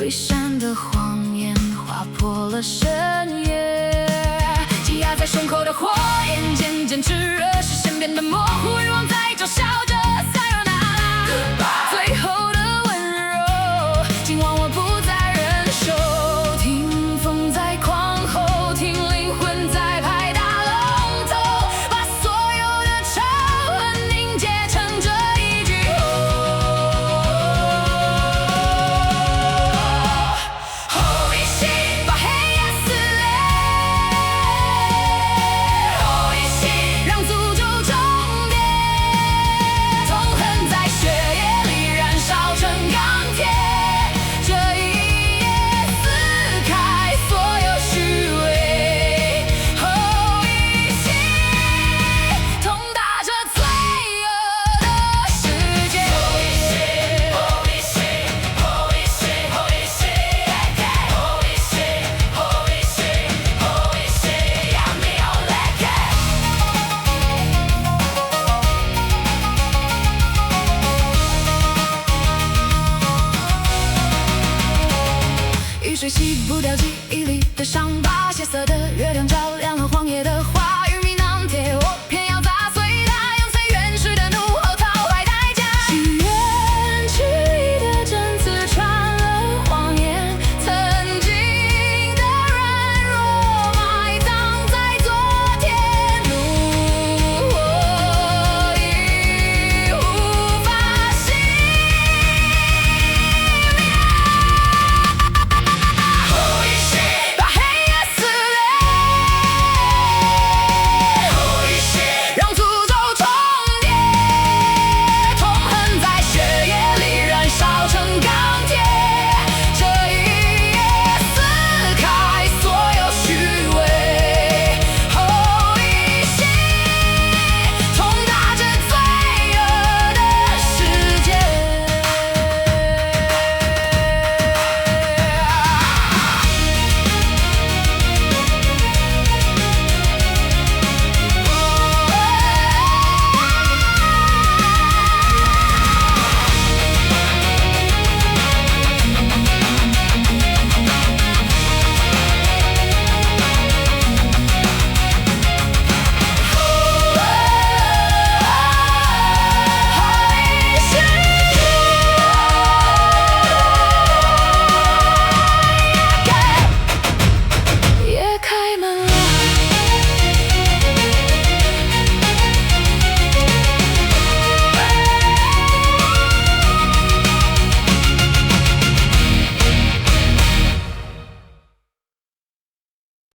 伪善的谎言划破了深夜，积压在胸口的火焰渐渐炽热，视线变得模糊，欲望在嘲笑着。Sayonara， 最后的温柔，今晚我不再忍受。听风在狂吼，听灵魂在拍打龙头，把所有的仇恨凝结成这一句后一息，把黑夜撕裂。后一息，让诅咒终点。痛恨在血液里燃烧成钢铁，这一夜撕开所有虚伪。后一息，痛打着罪恶的世界。后一息，后一息，后一息，后一息，后一息，后一息，后一息，让你有泪水。雨水洗不掉记忆里的伤疤，血色的月亮照亮。